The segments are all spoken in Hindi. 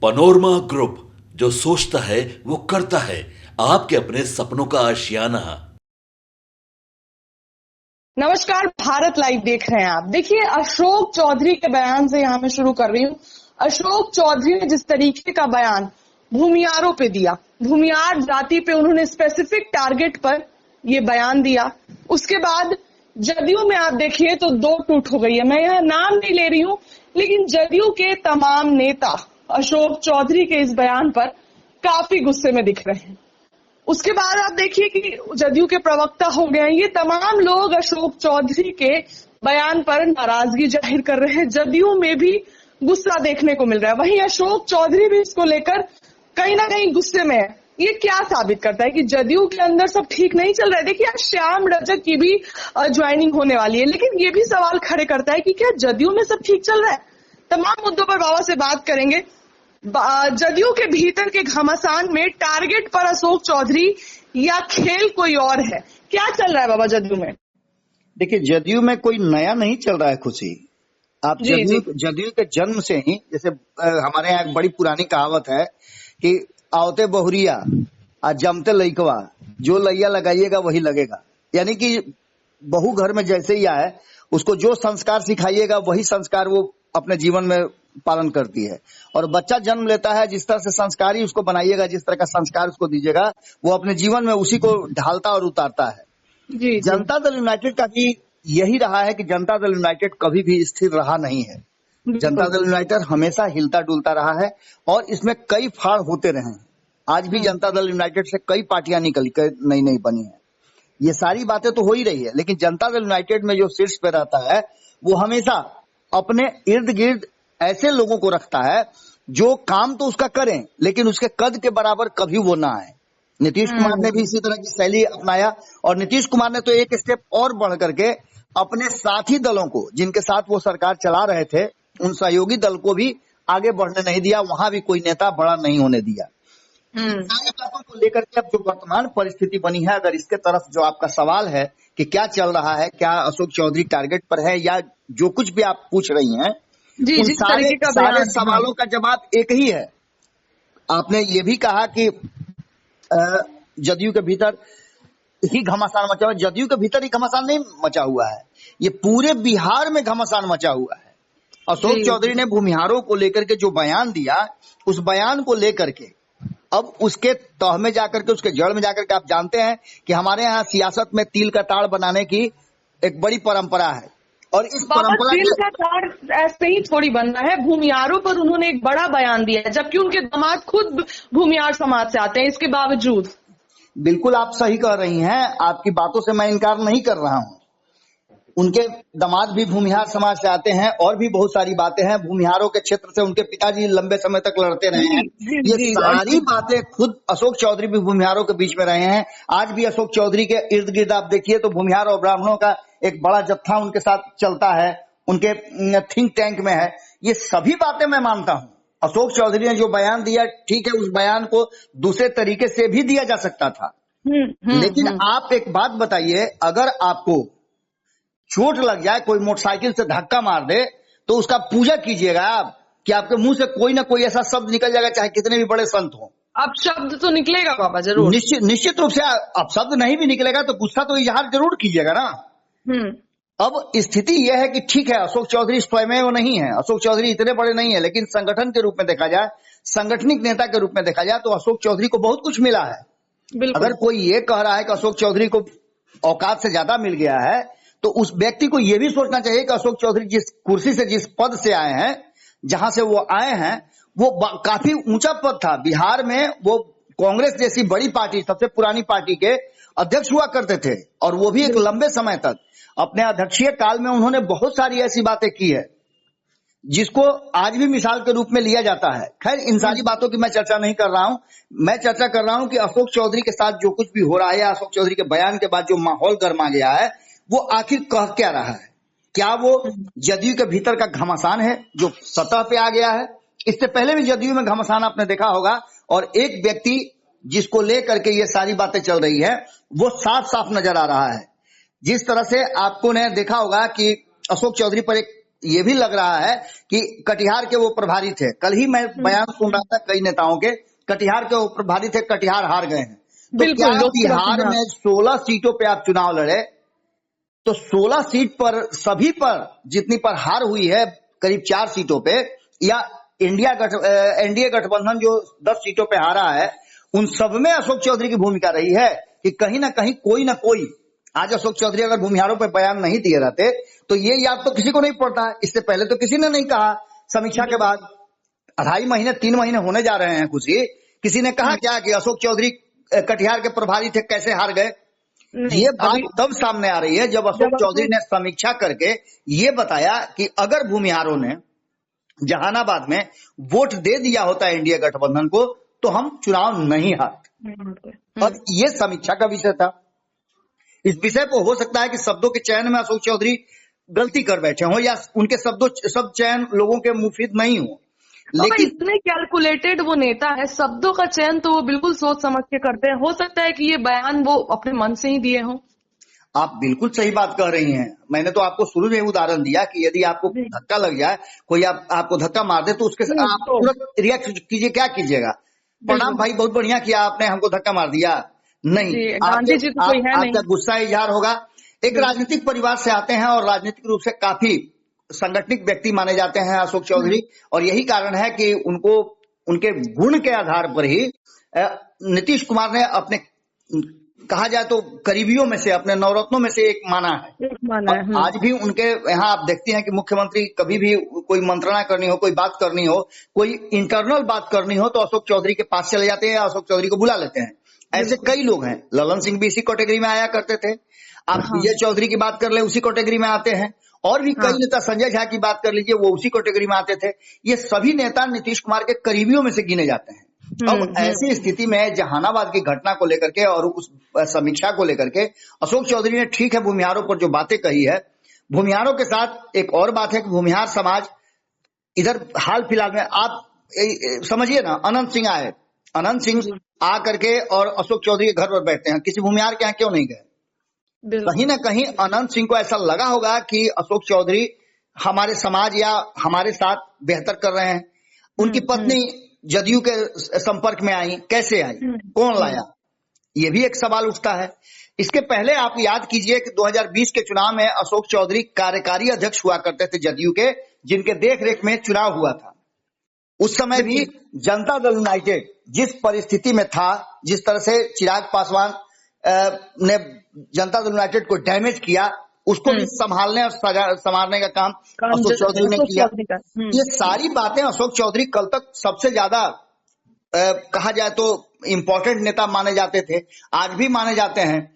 पनोरमा ग्रुप, जो सोचता है वो करता है। आपके अपने सपनों का आशियाना। नमस्कार, भारत लाइव देख रहे हैं आप। देखिए, अशोक चौधरी के बयान से यहां मैं शुरू कर रही हूँ। अशोक चौधरी ने जिस तरीके का बयान भूमियारों पे दिया, भूमियार जाति पे उन्होंने स्पेसिफिक टारगेट पर ये बयान दिया। उसके बाद जदयू में आप देखिए तो दो टूट हो गई है। मैं यहाँ नाम नहीं ले रही हूँ, लेकिन जदयू के तमाम नेता अशोक चौधरी के इस बयान पर काफी गुस्से में दिख रहे हैं। उसके बाद आप देखिए कि जदयू के प्रवक्ता हो गए हैं, ये तमाम लोग अशोक चौधरी के बयान पर नाराजगी जाहिर कर रहे हैं। जदयू में भी गुस्सा देखने को मिल रहा है, वहीं अशोक चौधरी भी इसको लेकर कहीं ना कहीं गुस्से में है। ये क्या साबित करता है कि जदयू के अंदर सब ठीक नहीं चल रहा है। देखिए, आज श्याम रजक की भी ज्वाइनिंग होने वाली है, लेकिन ये भी सवाल खड़े करता है कि क्या जदयू में सब ठीक चल रहा है। तमाम मुद्दों पर बाबा से बात करेंगे। जदयू के भीतर के घमासान में टारगेट पर अशोक चौधरी या खेल कोई और है, क्या चल रहा है बाबा जदयू में? देखिए, जदयू में कोई नया नहीं चल रहा है खुशी। आप जदयू के जन्म से ही, जैसे हमारे यहाँ एक बड़ी पुरानी कहावत है कि आवते बहुरिया आज जमते लइकवा, जो लैया लगाइएगा वही लगेगा। यानी कि बहू घर में जैसे ही आए, उसको जो संस्कार सिखाइएगा वही संस्कार वो अपने जीवन में पालन करती है। और बच्चा जन्म लेता है, जिस तरह से संस्कार ही उसको बनाइएगा, जिस तरह का संस्कार उसको दीजिएगा, वो अपने जीवन में उसी को ढालता और उतारता है। जनता दल यूनाइटेड का भी यही रहा है कि जनता दल यूनाइटेड कभी भी स्थिर रहा नहीं है। जनता दल यूनाइटेड हमेशा हिलता डुलता रहा है और इसमें कई फाड़ होते रहे हैं। आज भी जनता दल यूनाइटेड से कई पार्टियां निकल कर नई नई बनी है। ये सारी बातें तो हो ही रही है, लेकिन जनता दल यूनाइटेड में जो शीर्ष पे रहता है वो हमेशा अपने इर्द गिर्द ऐसे लोगों को रखता है जो काम तो उसका करें, लेकिन उसके कद के बराबर कभी वो ना आए। नीतीश कुमार ने भी इसी तरह की शैली अपनाया और नीतीश कुमार ने तो एक स्टेप और बढ़ करके अपने साथी दलों को, जिनके साथ वो सरकार चला रहे थे, उन सहयोगी दल को भी आगे बढ़ने नहीं दिया। वहां भी कोई नेता बड़ा नहीं होने दिया। सारी बातों को लेकर के अब जो वर्तमान परिस्थिति बनी है, अगर इसके तरफ जो आपका सवाल है कि क्या चल रहा है, क्या अशोक चौधरी टारगेट पर है, या जो कुछ भी आप पूछ रही हैं, उन सारे सवालों का जवाब एक ही है। आपने ये भी कहा कि जदयू के भीतर ही घमासान मचा हुआ है। जदयू के भीतर ही घमासान नहीं मचा हुआ है, ये पूरे बिहार में घमासान मचा हुआ है। अशोक चौधरी ने भूमिहारों को लेकर के जो बयान दिया, उस बयान को लेकर के अब उसके तह में जाकर के, उसके जड़ में जाकर के, आप जानते हैं कि हमारे यहाँ सियासत में तिल का ताड़ बनाने की एक बड़ी परंपरा है। और इस परंपरा तिल का ताड़ ऐसे ही थोड़ी बनना है। भूमियारों पर उन्होंने एक बड़ा बयान दिया है, जबकि उनके दामाद खुद भूमियार समाज से आते हैं। इसके बावजूद बिल्कुल आप सही कह रही हैं, आपकी बातों से मैं इनकार नहीं कर रहा हूं। उनके दामाद भी भूमिहार समाज से आते हैं और भी बहुत सारी बातें हैं। भूमिहारों के क्षेत्र से उनके पिताजी लंबे समय तक लड़ते रहे हैं। ये सारी बातें खुद अशोक चौधरी भी भूमिहारों के बीच में रहे हैं। आज भी अशोक चौधरी के इर्द गिर्द आप देखिए तो भूमिहार और ब्राह्मणों का एक बड़ा जत्था उनके साथ चलता है, उनके थिंक टैंक में है। ये सभी बातें मैं मानता हूं। अशोक चौधरी ने जो बयान दिया, ठीक है, उस बयान को दूसरे तरीके से भी दिया जा सकता था। लेकिन आप एक बात बताइए, अगर आपको चोट लग जाए, कोई मोटरसाइकिल से धक्का मार दे, तो उसका पूजा कीजिएगा आप कि आपके मुंह से कोई ना कोई ऐसा शब्द निकल जाएगा, चाहे कितने भी बड़े संत हो। अब शब्द तो निकलेगा बाबा, जरूर। निश्चित रूप से। अब शब्द नहीं भी निकलेगा तो गुस्सा तो इजहार जरूर कीजिएगा ना। अब स्थिति यह है कि ठीक है, अशोक चौधरी स्वयं नहीं है, अशोक चौधरी इतने बड़े नहीं है, लेकिन संगठन के रूप में देखा जाए, सांगठनिक नेता के रूप में देखा जाए, तो अशोक चौधरी को बहुत कुछ मिला है। अगर कोई ये कह रहा है कि अशोक चौधरी को औकात से ज्यादा मिल गया है, तो उस व्यक्ति को यह भी सोचना चाहिए कि अशोक चौधरी जिस कुर्सी से, जिस पद से आए हैं, जहां से वो आए हैं, वो काफी ऊंचा पद था। बिहार में वो कांग्रेस जैसी बड़ी पार्टी, सबसे पुरानी पार्टी के अध्यक्ष हुआ करते थे, और वो भी एक लंबे समय तक। अपने अध्यक्षीय काल में उन्होंने बहुत सारी ऐसी बातें की है जिसको आज भी मिसाल के रूप में लिया जाता है। खैर, इन सारी बातों की मैं चर्चा नहीं कर रहा हूं। मैं चर्चा कर रहा हूं कि अशोक चौधरी के साथ जो कुछ भी हो रहा है, या अशोक चौधरी के बयान के बाद जो माहौल गर्मा गया है, वो आखिर कह क्या रहा है। क्या वो जदयू के भीतर का घमासान है जो सतह पे आ गया है? इससे पहले भी जदयू में घमासान आपने देखा होगा, और एक व्यक्ति जिसको लेकर के ये सारी बातें चल रही है, वो साफ साफ नजर आ रहा है। जिस तरह से आपको ने देखा होगा कि अशोक चौधरी पर एक ये भी लग रहा है कि कटिहार के वो प्रभारी थे। कल ही मैं बयान सुन रहा था कई नेताओं के, कटिहार के वो प्रभारी थे, कटिहार हार गए हैं। तो क्या बिहार में 16 सीटों पे आप चुनाव लड़े, तो 16 सीट पर सभी पर जितनी पर हार हुई है, करीब 4 सीटों पे, या एनडीए गठबंधन जो 10 सीटों पे हारा है, उन सब में अशोक चौधरी की भूमिका रही है कि कहीं ना कहीं कोई ना कोई, आज अशोक चौधरी अगर भूमिहारों पे बयान नहीं दिए रहते तो ये याद तो किसी को नहीं पड़ता। इससे पहले तो किसी ने नहीं कहा। समीक्षा के बाद 2.5 महीने 3 महीने होने जा रहे हैं, किसी ने कहा क्या कि अशोक चौधरी कटिहार के प्रभारी थे, कैसे हार गए? ये बात तब सामने आ रही है जब अशोक चौधरी ने समीक्षा करके ये बताया कि अगर भूमिहारों ने जहानाबाद में वोट दे दिया होता एनडीए गठबंधन को तो हम चुनाव नहीं हारते। और ये समीक्षा का विषय था। इस विषय पर हो सकता है कि शब्दों के चयन में अशोक चौधरी गलती कर बैठे हो या उनके सब चयन लोगों के मुफीद नहीं हो, लेकिन इतने कैलकुलेटेड वो नेता है, शब्दों का चयन तो वो बिल्कुल सोच समझ के करते हैं। हो सकता है कि ये बयान वो अपने मन से ही दिए हों। आप बिल्कुल सही बात कह रही हैं। मैंने तो आपको शुरू में उदाहरण दिया कि यदि आपको धक्का लग जाए, कोई आपको धक्का मार दे तो उसके साथ आप तुरंत रिएक्ट कीजिए, क्या कीजिएगा? प्रणाम भाई, बहुत बढ़िया किया आपने, हमको धक्का मार दिया। नहीं, आपका गुस्सा इजहार होगा। एक राजनीतिक परिवार से आते हैं और राजनीतिक रूप से काफी संगठनिक व्यक्ति माने जाते हैं अशोक चौधरी, और यही कारण है कि उनको उनके गुण के आधार पर ही नीतीश कुमार ने अपने, कहा जाए तो करीबियों में से, अपने नवरत्नों में से एक माना है। आज भी उनके यहाँ आप देखते हैं कि मुख्यमंत्री कभी भी कोई मंत्रणा करनी हो, कोई बात करनी हो, कोई इंटरनल बात करनी हो तो अशोक चौधरी के पास चले जाते हैं, अशोक चौधरी को बुला लेते हैं। ऐसे कई लोग हैं। ललन सिंह भी इसी कैटेगरी में आया करते थे। आप विजय चौधरी की बात कर ले, उसी कैटेगरी में आते हैं। और भी कई नेता, संजय झा की बात कर लीजिए, वो उसी कैटेगरी में आते थे। ये सभी नेता नीतीश कुमार के करीबियों में से गिने जाते हैं। अब ऐसी स्थिति में जहानाबाद की घटना को लेकर के और उस समीक्षा को लेकर के अशोक चौधरी ने, ठीक है, भूमिहारों पर जो बातें कही है, भूमिहारों के साथ एक और बात है कि भूमिहार समाज इधर हाल फिलहाल में, आप समझिए ना, अनंत सिंह आ करके और अशोक चौधरी के घर पर बैठते हैं। किसी भूमिहार के यहाँ क्यों नहीं गए? कहीं ना कहीं अनंत सिंह को ऐसा लगा होगा कि अशोक चौधरी हमारे समाज या हमारे साथ बेहतर कर रहे हैं। उनकी पत्नी जदयू के संपर्क में आई, कैसे आई, कौन लाया, ये भी एक सवाल उठता है। इसके पहले आप याद कीजिए कि 2020 के चुनाव में अशोक चौधरी कार्यकारी अध्यक्ष हुआ करते थे जदयू के, जिनके देखरेख में चुनाव हुआ था। उस समय भी जनता दल यूनाइटेड जिस परिस्थिति में था, जिस तरह से चिराग पासवान ने जनता दल यूनाइटेड को डैमेज किया, उसको भी संभालने और संवारने का काम अशोक चौधरी ने किया। ये सारी बातें अशोक चौधरी कल तक सबसे ज्यादा कहा जाए तो इम्पोर्टेंट नेता माने जाते थे, आज भी माने जाते हैं।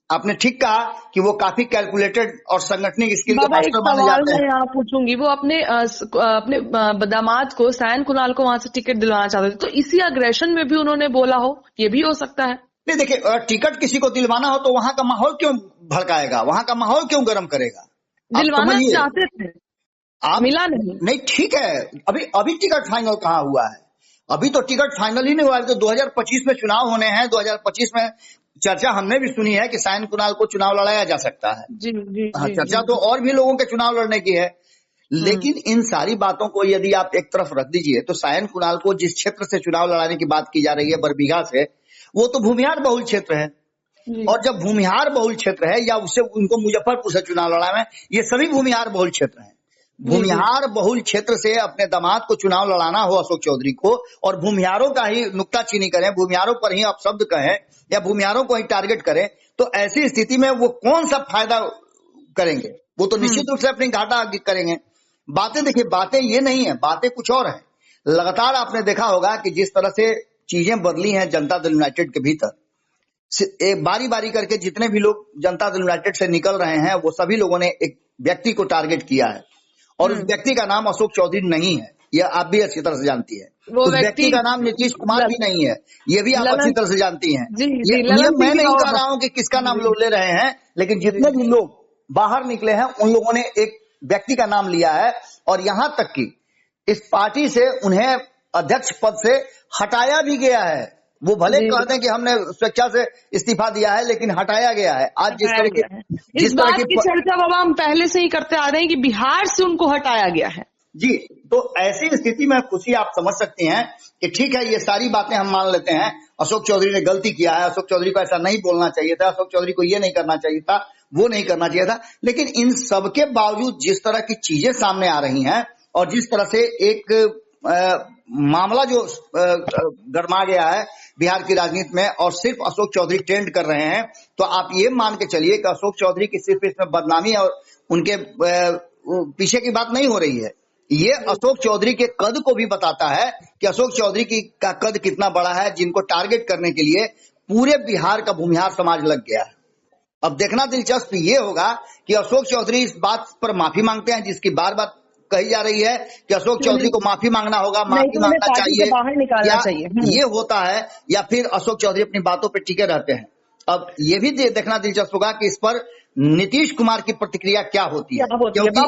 आपने ठीक कहा कि वो काफी कैलकुलेटेड और संगठनिक स्किल के मास्टर माने जाते हैं। मैं पूछूंगी, वो अपने दामाद को, सायन कुणाल को वहां से टिकट दिलवाना चाहते थे, तो इसी अग्रेशन में भी उन्होंने बोला हो, ये भी हो सकता है। नहीं, देखिए, टिकट किसी को दिलवाना हो तो वहां का माहौल क्यों भड़काएगा, वहां का माहौल क्यों गर्म करेगा? दिलवाना चाहते थे, आप मिला नहीं, ठीक है। अभी टिकट फाइनल कहाँ हुआ है? अभी तो टिकट फाइनल ही नहीं हुआ है। तो 2025 में चुनाव होने हैं। 2025 में चर्चा हमने भी सुनी है कि सायन कुणाल को चुनाव लड़ाया जा सकता है। चर्चा तो और भी लोगों के चुनाव लड़ने की है। लेकिन इन सारी बातों को यदि आप एक तरफ रख दीजिए तो सायन कुणाल को जिस क्षेत्र से चुनाव लड़ाने की बात की जा रही है, बरबीघा से, वो तो भूमिहार बहुल क्षेत्र है। और जब भूमिहार बहुल क्षेत्र है, या उससे उनको मुजफ्फरपुर से चुनाव लड़ाना है, ये सभी भूमिहार बहुल क्षेत्र हैं। भूमिहार बहुल क्षेत्र से अपने दामाद को चुनाव लड़ाना हो अशोक चौधरी को, और भूमिहारों का ही नुक्ताचीनी करें, भूमिहारों पर ही अपशब्द कहें या भूमिहारों को ही टारगेट करें, तो ऐसी स्थिति में वो कौन सा फायदा करेंगे? वो तो निश्चित रूप से अपनी घाटा करेंगे। बातें देखिए, बातें ये नहीं है, बातें कुछ और है। लगातार आपने देखा होगा कि जिस तरह से चीजें बदली हैं जनता दल यूनाइटेड के भीतर, बारी बारी करके जितने भी लोग जनता दल यूनाइटेड से निकल रहे हैं, वो सभी लोगों ने एक व्यक्ति को टारगेट किया है, और उस व्यक्ति का नाम अशोक चौधरी नहीं है। यह आप भी अच्छी तरह से जानती है। उस व्यक्ति का नाम नीतीश कुमार भी नहीं है, ये भी आप अच्छी तरह से जानती हैं। ये मैं नहीं कह रहा हूं कि किसका नाम लोग ले रहे हैं, लेकिन जितने भी लोग बाहर निकले हैं उन लोगों ने एक व्यक्ति का नाम लिया है, और यहां तक कि इस पार्टी से उन्हें अध्यक्ष पद से हटाया भी गया है। वो भले जी। कह दें कि हमने स्वेच्छा से इस्तीफा दिया है, लेकिन हटाया गया है। आज जिस तरह की इस बात की चर्चा बाबा हम पहले से ही करते आ रहे हैं कि बिहार से उनको हटाया गया है। जी, तो ऐसी स्थिति में खुशी आप समझ सकती हैं कि ठीक है, ये सारी बातें हम मान लेते हैं, अशोक चौधरी ने गलती किया है, अशोक चौधरी को ऐसा नहीं बोलना चाहिए था, अशोक चौधरी को ये नहीं करना चाहिए था, वो नहीं करना चाहिए था। लेकिन इन सबके बावजूद जिस तरह की चीजें सामने आ रही हैं और जिस तरह से एक मामला जो गरमा गया है बिहार की राजनीति में, और सिर्फ अशोक चौधरी ट्रेंड कर रहे हैं, तो आप ये मान के चलिए कि अशोक चौधरी की सिर्फ इसमें बदनामी और उनके पीछे की बात नहीं हो रही है। ये अशोक चौधरी के कद को भी बताता है कि अशोक चौधरी का कद कितना बड़ा है, जिनको टारगेट करने के लिए पूरे बिहार का भूमिहार समाज लग गया है। अब देखना दिलचस्प ये होगा कि अशोक चौधरी इस बात पर माफी मांगते हैं, जिसकी बार बार कही जा रही है कि अशोक चौधरी को माफी मांगना होगा, माफी मांगना चाहिए, बाहर निकालना चाहिए। ये होता है, या फिर अशोक चौधरी अपनी बातों पर टिके रहते हैं। अब ये भी देखना दिलचस्प होगा कि इस पर नीतीश कुमार की प्रतिक्रिया क्या होती है, क्योंकि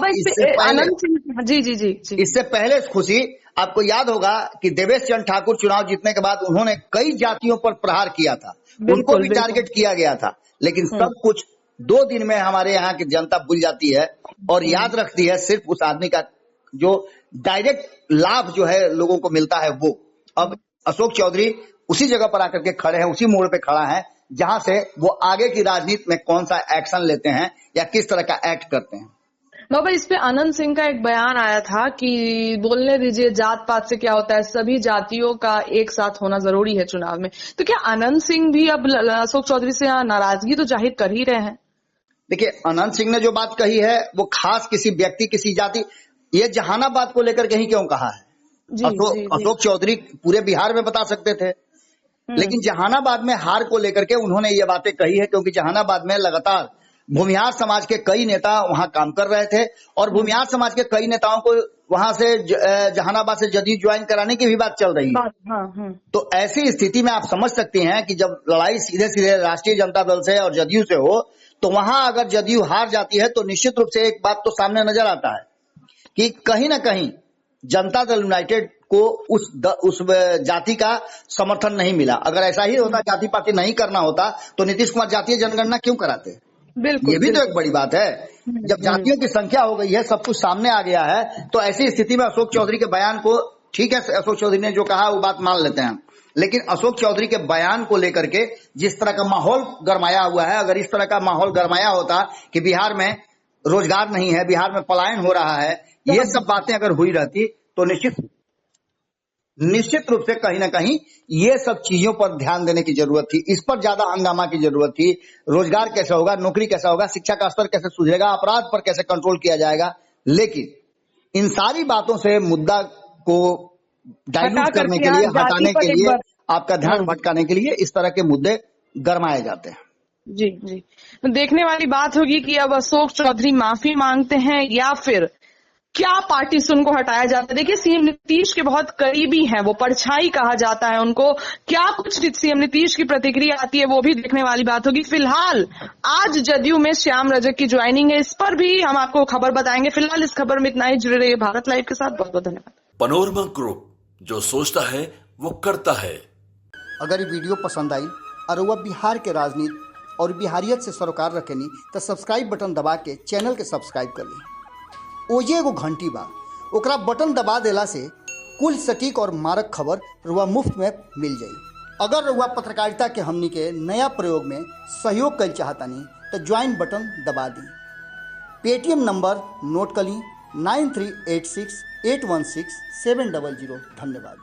इससे पहले खुशी आपको याद होगा कि देवेश चंद्र ठाकुर चुनाव जीतने के बाद उन्होंने कई जातियों पर प्रहार किया था, उनको भी टारगेट किया गया था, लेकिन सब कुछ 2 दिन में हमारे यहाँ की जनता भूल जाती है और याद रखती है सिर्फ उस आदमी का जो डायरेक्ट लाभ जो है लोगों को मिलता है वो। अब अशोक चौधरी उसी जगह पर आकर के खड़े हैं, उसी मोड़ पे खड़ा है जहां से वो आगे की राजनीति में कौन सा एक्शन लेते हैं या किस तरह का एक्ट करते हैं। बाबा, इस पे आनंद सिंह का एक बयान आया था कि बोलने दीजिए, जात पात से क्या होता है, सभी जातियों का एक साथ होना जरूरी है चुनाव में। तो क्या आनंद सिंह भी अब अशोक चौधरी से नाराजगी तो जाहिर कर ही रहे हैं? देखिए, आनंद सिंह ने जो बात कही है वो खास किसी व्यक्ति, किसी जाति, ये जहानाबाद को लेकर कहीं क्यों कहा है? अशोक चौधरी पूरे बिहार में बता सकते थे, लेकिन जहानाबाद में हार को लेकर के उन्होंने ये बातें कही है, क्योंकि जहानाबाद में लगातार भूमिहार समाज के कई नेता वहां काम कर रहे थे और भूमिहार समाज के कई नेताओं को वहां से जहानाबाद से जदयू ज्वाइन कराने की भी बात चल रही है। तो ऐसी स्थिति में आप समझ सकते हैं कि जब लड़ाई सीधे सीधे राष्ट्रीय जनता दल से और जदयू से हो, तो वहां अगर जदयू हार जाती है तो निश्चित रूप से एक बात तो सामने नजर आता है कि कहीं ना कहीं जनता दल यूनाइटेड को उस जाति का समर्थन नहीं मिला। अगर ऐसा ही होता, जाति पाति नहीं करना होता, तो नीतीश कुमार जातीय जनगणना क्यों कराते? बिल्कुल, ये भी तो एक बड़ी बात है। जब जातियों की संख्या हो गई है, सब कुछ सामने आ गया है, तो ऐसी स्थिति में अशोक चौधरी के बयान को, ठीक है, अशोक चौधरी ने जो कहा वो बात मान लेते हैं, लेकिन अशोक चौधरी के बयान को लेकर के जिस तरह का माहौल गरमाया हुआ है, अगर इस तरह का माहौल गरमाया होता कि बिहार में रोजगार नहीं है, बिहार में पलायन हो रहा है, ये सब बातें अगर हुई रहती तो निश्चित रूप से कहीं ना कहीं ये सब चीजों पर ध्यान देने की जरूरत थी, इस पर ज्यादा हंगामा की जरूरत थी। रोजगार कैसे होगा, नौकरी कैसा होगा, शिक्षा का स्तर कैसे सुधरेगा, अपराध पर कैसे कंट्रोल किया जाएगा। लेकिन इन सारी बातों से मुद्दा को डाइल्यूट करने के लिए, हटाने के लिए, आपका ध्यान भटकाने के लिए इस तरह के मुद्दे गरमाए जाते हैं। जी जी, तो देखने वाली बात होगी कि अब अशोक चौधरी माफी मांगते हैं या फिर क्या पार्टी से उनको हटाया जाता है। देखिए, सीएम नीतीश के बहुत करीबी हैं, वो परछाई कहा जाता है उनको। क्या कुछ सीएम नीतीश की प्रतिक्रिया आती है, वो भी देखने वाली बात होगी। फिलहाल आज जदयू में श्याम रजक की ज्वाइनिंग है, इस पर भी हम आपको खबर बताएंगे। फिलहाल इस खबर में इतना ही। जुड़े रहिए भारत लाइव के साथ। बहुत बहुत धन्यवाद। पनोरमा ग्रुप, जो सोचता है वो करता है। अगर ये वीडियो पसंद आई और वह बिहार के राजनीति और बिहारियत से सरोकार रखेनी तो सब्सक्राइब बटन दबा के चैनल के सब्सक्राइब कर ली। ओजे एगो घंटी बा, ओकरा बटन दबा देला से कुल सटीक और मारक खबर रुआ मुफ्त में मिल जाई। अगर रुआ पत्रकारिता के हमनी के नया प्रयोग में सहयोग कर चाहतानी तो ज्वाइन बटन दबा दी। पेटीएम नंबर नोट कर ली 9386816700। धन्यवाद।